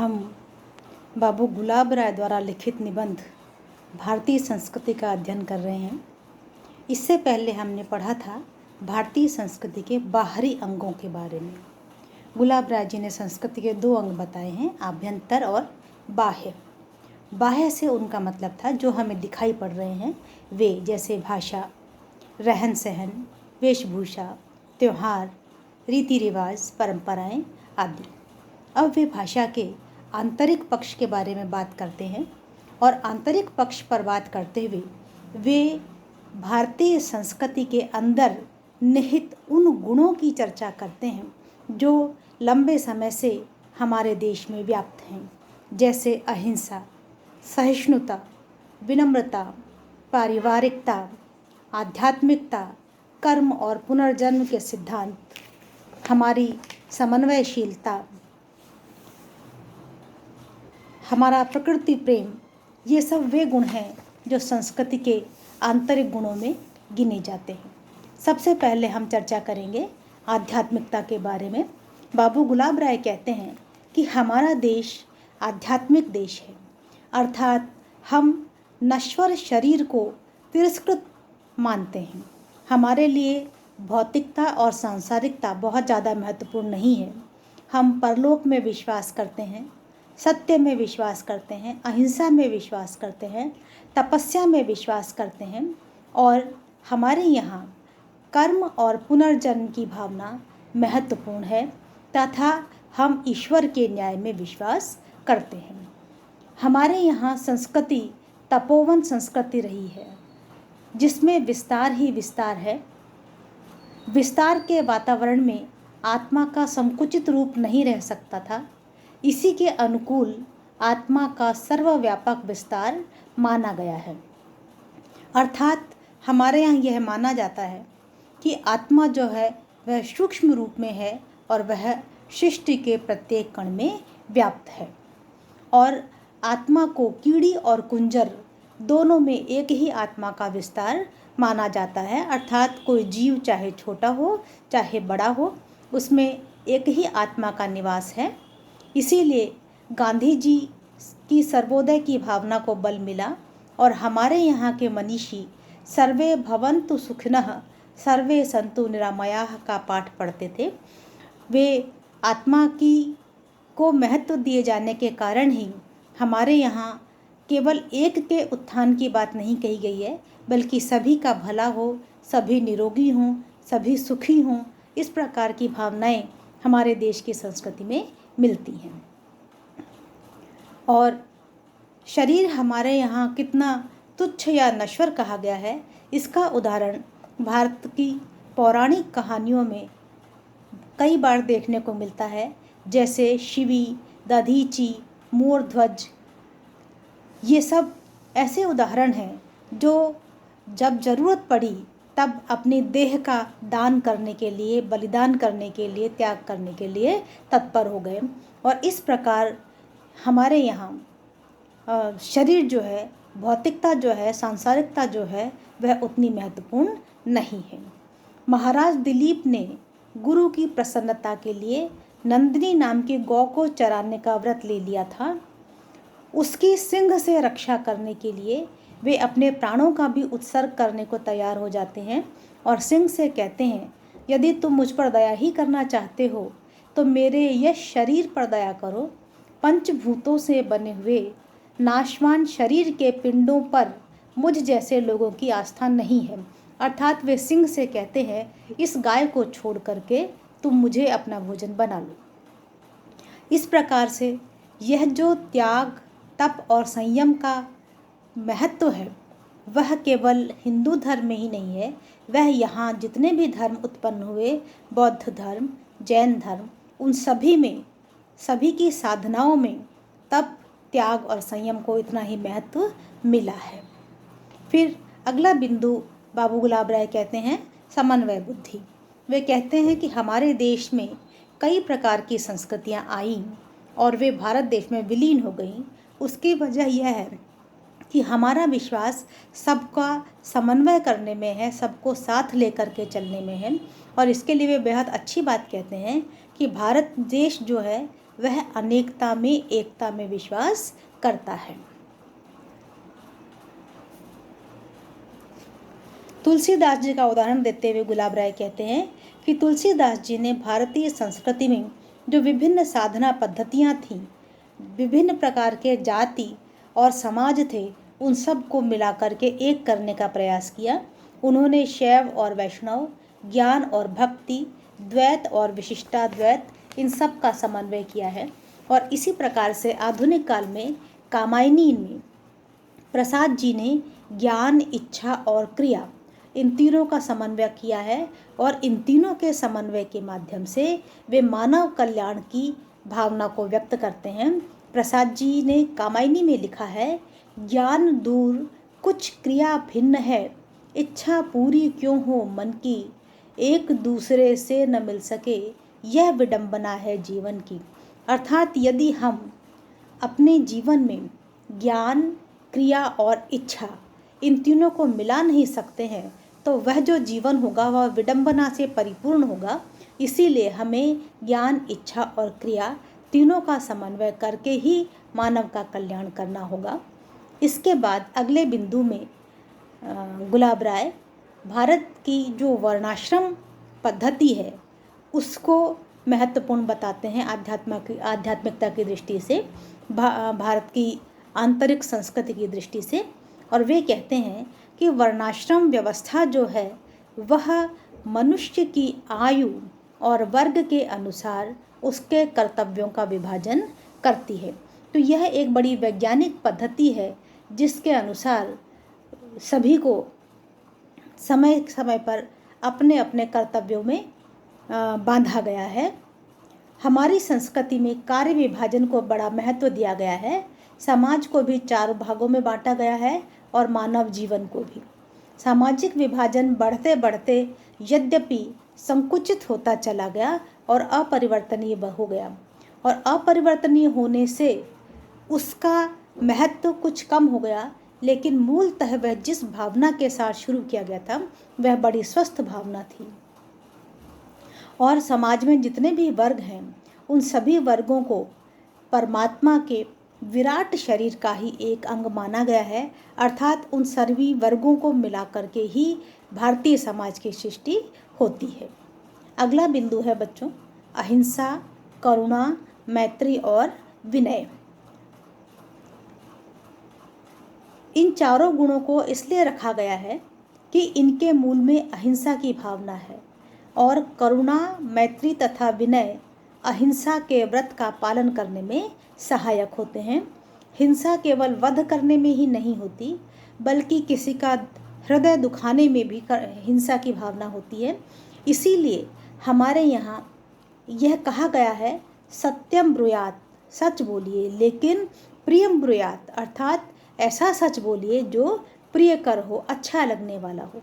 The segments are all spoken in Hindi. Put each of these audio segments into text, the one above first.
हम बाबू गुलाब राय द्वारा लिखित निबंध भारतीय संस्कृति का अध्ययन कर रहे हैं। इससे पहले हमने पढ़ा था भारतीय संस्कृति के बाहरी अंगों के बारे में। गुलाब राय जी ने संस्कृति के 2 अंग बताए हैं, आभ्यंतर और बाह्य। बाह्य से उनका मतलब था जो हमें दिखाई पड़ रहे हैं वे, जैसे भाषा, रहन सहन, वेशभूषा, त्यौहार, रीति रिवाज, परंपराएं आदि। अब वे भाषा के आंतरिक पक्ष के बारे में बात करते हैं और आंतरिक पक्ष पर बात करते हुए वे भारतीय संस्कृति के अंदर निहित उन गुणों की चर्चा करते हैं जो लंबे समय से हमारे देश में व्याप्त हैं, जैसे अहिंसा, सहिष्णुता, विनम्रता, पारिवारिकता, आध्यात्मिकता, कर्म और पुनर्जन्म के सिद्धांत, हमारी समन्वयशीलता, हमारा प्रकृति प्रेम। ये सब वे गुण हैं जो संस्कृति के आंतरिक गुणों में गिने जाते हैं। सबसे पहले हम चर्चा करेंगे आध्यात्मिकता के बारे में। बाबू गुलाब राय कहते हैं कि हमारा देश आध्यात्मिक देश है, अर्थात हम नश्वर शरीर को तिरस्कृत मानते हैं। हमारे लिए भौतिकता और सांसारिकता बहुत ज़्यादा महत्वपूर्ण नहीं है। हम परलोक में विश्वास करते हैं, सत्य में विश्वास करते हैं, अहिंसा में विश्वास करते हैं, तपस्या में विश्वास करते हैं और हमारे यहाँ कर्म और पुनर्जन्म की भावना महत्वपूर्ण है तथा हम ईश्वर के न्याय में विश्वास करते हैं। हमारे यहाँ संस्कृति तपोवन संस्कृति रही है जिसमें विस्तार ही विस्तार है। विस्तार के वातावरण में आत्मा का संकुचित रूप नहीं रह सकता था। इसी के अनुकूल आत्मा का सर्वव्यापक विस्तार माना गया है। अर्थात हमारे यहाँ यह माना जाता है कि आत्मा जो है वह सूक्ष्म रूप में है और वह सृष्टि के प्रत्येक कण में व्याप्त है और आत्मा को कीड़ी और कुंजर दोनों में एक ही आत्मा का विस्तार माना जाता है। अर्थात कोई जीव चाहे छोटा हो चाहे बड़ा हो, उसमें एक ही आत्मा का निवास है। इसीलिए गांधी जी की सर्वोदय की भावना को बल मिला और हमारे यहाँ के मनीषी सर्वे भवन्तु सुखिनः सर्वे सन्तु निरामयाः का पाठ पढ़ते थे। वे आत्मा की को महत्व दिए जाने के कारण ही हमारे यहाँ केवल एक के उत्थान की बात नहीं कही गई है, बल्कि सभी का भला हो, सभी निरोगी हों, सभी सुखी हों, इस प्रकार की भावनाएं हमारे देश की संस्कृति में मिलती हैं। और शरीर हमारे यहाँ कितना तुच्छ या नश्वर कहा गया है, इसका उदाहरण भारत की पौराणिक कहानियों में कई बार देखने को मिलता है, जैसे शिवी, दधीची, मोरध्वज। ये सब ऐसे उदाहरण हैं जो जब ज़रूरत पड़ी तब अपनी देह का दान करने के लिए, बलिदान करने के लिए, त्याग करने के लिए तत्पर हो गए। और इस प्रकार हमारे यहाँ शरीर जो है, भौतिकता जो है, सांसारिकता जो है, वह उतनी महत्वपूर्ण नहीं है। महाराज दिलीप ने गुरु की प्रसन्नता के लिए नंदिनी नाम की गौ को चराने का व्रत ले लिया था। उसकी सिंह से रक्षा करने के लिए वे अपने प्राणों का भी उत्सर्ग करने को तैयार हो जाते हैं और सिंह से कहते हैं, यदि तुम मुझ पर दया ही करना चाहते हो तो मेरे यह शरीर पर दया करो। पंचभूतों से बने हुए नाशवान शरीर के पिंडों पर मुझ जैसे लोगों की आस्था नहीं है। अर्थात वे सिंह से कहते हैं, इस गाय को छोड़ करके तुम मुझे अपना भोजन बना लो। इस प्रकार से यह जो त्याग, तप और संयम का महत्व है वह केवल हिंदू धर्म में ही नहीं है, वह यहाँ जितने भी धर्म उत्पन्न हुए, बौद्ध धर्म, जैन धर्म, उन सभी में, सभी की साधनाओं में तप, त्याग और संयम को इतना ही महत्व मिला है। फिर अगला बिंदु बाबू गुलाब राय कहते हैं समन्वय बुद्धि। वे कहते हैं कि हमारे देश में कई प्रकार की संस्कृतियाँ आईं और वे भारत देश में विलीन हो गईं। उसकी वजह यह है कि हमारा विश्वास सबका समन्वय करने में है, सबको साथ लेकर के चलने में है। और इसके लिए वे बेहद अच्छी बात कहते हैं कि भारत देश जो है वह अनेकता में एकता में विश्वास करता है। तुलसीदास जी का उदाहरण देते हुए गुलाब राय कहते हैं कि तुलसीदास जी ने भारतीय संस्कृति में जो विभिन्न साधना पद्धतियाँ थीं, विभिन्न प्रकार के जाति और समाज थे, उन सब को मिला करके एक करने का प्रयास किया। उन्होंने शैव और वैष्णव, ज्ञान और भक्ति, द्वैत और विशिष्टाद्वैत, इन सब का समन्वय किया है। और इसी प्रकार से आधुनिक काल में कामायनी में प्रसाद जी ने ज्ञान, इच्छा और क्रिया, इन तीनों का समन्वय किया है। और इन तीनों के समन्वय के माध्यम से वे मानव कल्याण की भावना को व्यक्त करते हैं। प्रसाद जी ने कामायनी में लिखा है, ज्ञान दूर कुछ क्रिया भिन्न है, इच्छा पूरी क्यों हो मन की, एक दूसरे से न मिल सके, यह विडंबना है जीवन की। अर्थात यदि हम अपने जीवन में ज्ञान, क्रिया और इच्छा, इन तीनों को मिला नहीं सकते हैं तो वह जो जीवन होगा वह विडंबना से परिपूर्ण होगा। इसीलिए हमें ज्ञान, इच्छा और क्रिया तीनों का समन्वय करके ही मानव का कल्याण करना होगा। इसके बाद अगले बिंदु में गुलाब राय भारत की जो वर्णाश्रम पद्धति है उसको महत्वपूर्ण बताते हैं आध्यात्मिकता की दृष्टि से, भारत की आंतरिक संस्कृति की दृष्टि से। और वे कहते हैं कि वर्णाश्रम व्यवस्था जो है वह मनुष्य की आयु और वर्ग के अनुसार उसके कर्तव्यों का विभाजन करती है। तो यह एक बड़ी वैज्ञानिक पद्धति है जिसके अनुसार सभी को समय समय पर अपने अपने कर्तव्यों में बांधा गया है। हमारी संस्कृति में कार्य विभाजन को बड़ा महत्व दिया गया है। समाज को भी 4 भागों में बांटा गया है और मानव जीवन को भी। सामाजिक विभाजन बढ़ते बढ़ते यद्यपि संकुचित होता चला गया और अपरिवर्तनीय हो गया, और अपरिवर्तनीय होने से उसका महत्व कुछ कम हो गया, लेकिन मूलतः वह जिस भावना के साथ शुरू किया गया था वह बड़ी स्वस्थ भावना थी। और समाज में जितने भी वर्ग हैं उन सभी वर्गों को परमात्मा के विराट शरीर का ही एक अंग माना गया है। अर्थात उन सभी वर्गों को मिला करके ही भारतीय समाज की सृष्टि होती है। अगला बिंदु है बच्चों अहिंसा, करुणा, मैत्री और विनय। इन चारों गुणों को इसलिए रखा गया है कि इनके मूल में अहिंसा की भावना है और करुणा, मैत्री तथा विनय अहिंसा के व्रत का पालन करने में सहायक होते हैं। हिंसा केवल वध करने में ही नहीं होती बल्कि किसी का हृदय दुखाने में भी हिंसा की भावना होती है। इसीलिए हमारे यहाँ यह कहा गया है, सत्यम ब्रूयात, सच बोलिए लेकिन प्रियम ब्रूयात, अर्थात ऐसा सच बोलिए जो प्रियकर हो, अच्छा लगने वाला हो।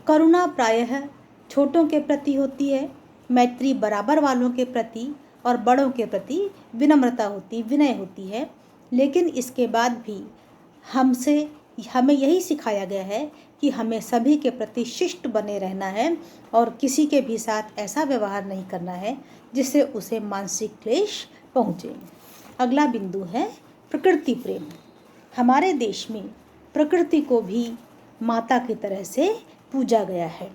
करुणा प्रायः छोटों के प्रति होती है, मैत्री बराबर वालों के प्रति और बड़ों के प्रति विनम्रता होती, विनय होती है। लेकिन इसके बाद भी हमें यही सिखाया गया है कि हमें सभी के प्रति शिष्ट बने रहना है और किसी के भी साथ ऐसा व्यवहार नहीं करना है जिससे उसे मानसिक क्लेश पहुँचे। अगला बिंदु है प्रकृति प्रेम। हमारे देश में प्रकृति को भी माता की तरह से पूजा गया है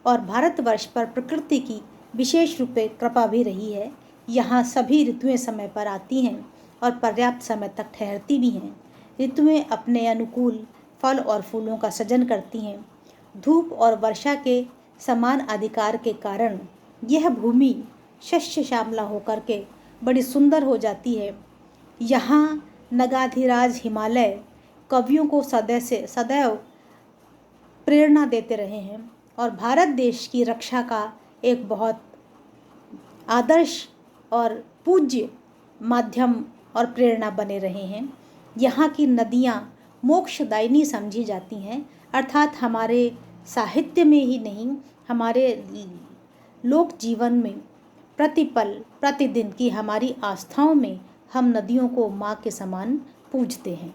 और भारतवर्ष पर प्रकृति की विशेष रूप से कृपा भी रही है। यहाँ सभी ऋतुएं समय पर आती हैं और पर्याप्त समय तक ठहरती भी हैं। ऋतुएं अपने अनुकूल फल और फूलों का सृजन करती हैं। धूप और वर्षा के समान अधिकार के कारण यह भूमि शस्य श्यामला होकर के बड़ी सुंदर हो जाती है। यहाँ नगाधिराज हिमालय कवियों को सदैव प्रेरणा देते रहे हैं और भारत देश की रक्षा का एक बहुत आदर्श और पूज्य माध्यम और प्रेरणा बने रहे हैं। यहाँ की नदियाँ मोक्षदायिनी समझी जाती हैं, अर्थात हमारे साहित्य में ही नहीं, हमारे लोक जीवन में प्रतिपल प्रतिदिन की हमारी आस्थाओं में हम नदियों को माँ के समान पूजते हैं।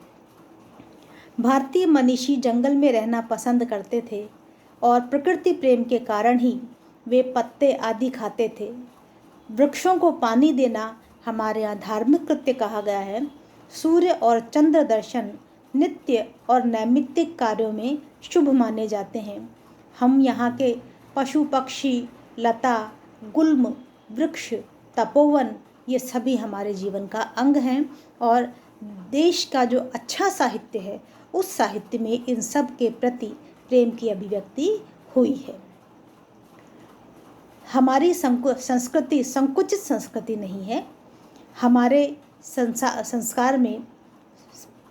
भारतीय मनीषी जंगल में रहना पसंद करते थे और प्रकृति प्रेम के कारण ही वे पत्ते आदि खाते थे। वृक्षों को पानी देना हमारे यहाँ धार्मिक कृत्य कहा गया है। सूर्य और चंद्र दर्शन नित्य और नैमित्तिक कार्यों में शुभ माने जाते हैं। हम यहाँ के पशु पक्षी, लता, गुल्म, वृक्ष, तपोवन, ये सभी हमारे जीवन का अंग हैं और देश का जो अच्छा साहित्य है उस साहित्य में इन सब के प्रति प्रेम की अभिव्यक्ति हुई है। हमारी संस्कृति संकुचित संस्कृति नहीं है। हमारे संस्कार में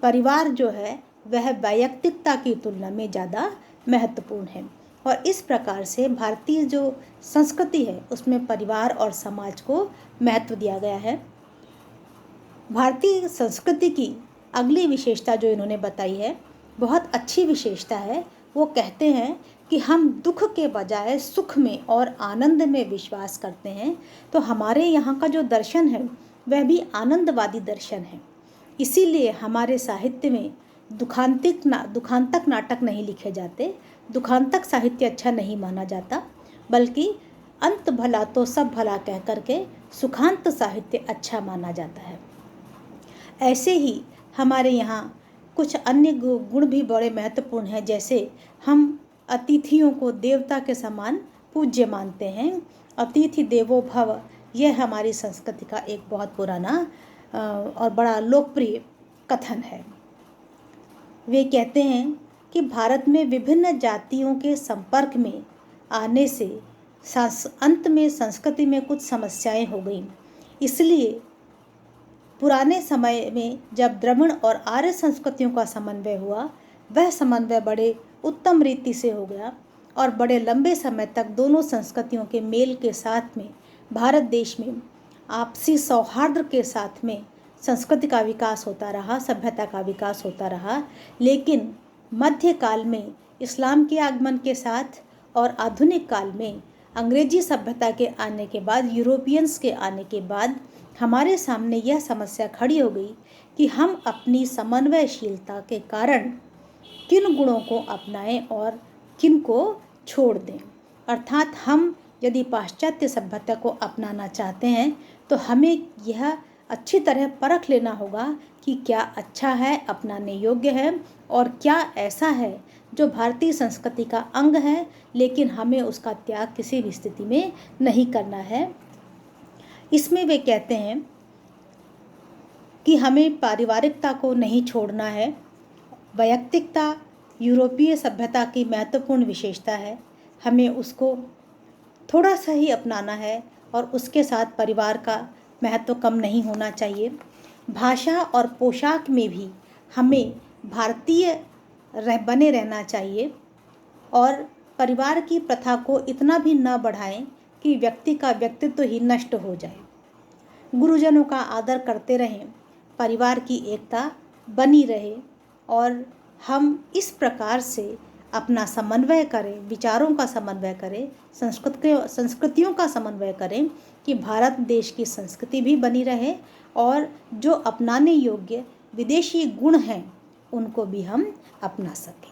परिवार जो है वह वैयक्तिकता की तुलना में ज़्यादा महत्वपूर्ण है और इस प्रकार से भारतीय जो संस्कृति है उसमें परिवार और समाज को महत्व दिया गया है। भारतीय संस्कृति की अगली विशेषता जो इन्होंने बताई है बहुत अच्छी विशेषता है। वो कहते हैं कि हम दुख के बजाय सुख में और आनंद में विश्वास करते हैं। तो हमारे यहाँ का जो दर्शन है वह भी आनंदवादी दर्शन है। इसीलिए हमारे साहित्य में दुखांतक नाटक नहीं लिखे जाते, दुखांतक साहित्य अच्छा नहीं माना जाता, बल्कि अंत भला तो सब भला कह करके सुखांत साहित्य अच्छा माना जाता है। ऐसे ही हमारे यहाँ कुछ अन्य गुण भी बड़े महत्वपूर्ण हैं, जैसे हम अतिथियों को देवता के समान पूज्य मानते हैं। अतिथि देवो भव, यह हमारी संस्कृति का एक बहुत पुराना और बड़ा लोकप्रिय कथन है। वे कहते हैं कि भारत में विभिन्न जातियों के संपर्क में आने से अंत में संस्कृति में कुछ समस्याएं हो गईं। इसलिए पुराने समय में जब द्रविड़ और आर्य संस्कृतियों का समन्वय हुआ, वह समन्वय बड़े उत्तम रीति से हो गया और बड़े लंबे समय तक दोनों संस्कृतियों के मेल के साथ में भारत देश में आपसी सौहार्द के साथ में संस्कृति का विकास होता रहा, सभ्यता का विकास होता रहा। लेकिन मध्यकाल में इस्लाम के आगमन के साथ और आधुनिक काल में अंग्रेजी सभ्यता के आने के बाद, यूरोपियंस के आने के बाद हमारे सामने यह समस्या खड़ी हो गई कि हम अपनी समन्वयशीलता के कारण किन गुणों को अपनाएं और किन को छोड़ दें। अर्थात हम यदि पाश्चात्य सभ्यता को अपनाना चाहते हैं तो हमें यह अच्छी तरह परख लेना होगा कि क्या अच्छा है, अपनाने योग्य है, और क्या ऐसा है जो भारतीय संस्कृति का अंग है लेकिन हमें उसका त्याग किसी भी स्थिति में नहीं करना है। इसमें वे कहते हैं कि हमें पारिवारिकता को नहीं छोड़ना है। वैयक्तिकता यूरोपीय सभ्यता की महत्वपूर्ण विशेषता है, हमें उसको थोड़ा सा ही अपनाना है और उसके साथ परिवार का महत्व कम नहीं होना चाहिए। भाषा और पोशाक में भी हमें भारतीय बने रहना चाहिए और परिवार की प्रथा को इतना भी न बढ़ाएं कि व्यक्ति का व्यक्तित्व ही नष्ट हो जाए। गुरुजनों का आदर करते रहें, परिवार की एकता बनी रहे और हम इस प्रकार से अपना समन्वय करें, विचारों का समन्वय करें, संस्कृतियों का समन्वय करें कि भारत देश की संस्कृति भी बनी रहे और जो अपनाने योग्य विदेशी गुण हैं उनको भी हम अपना सकें।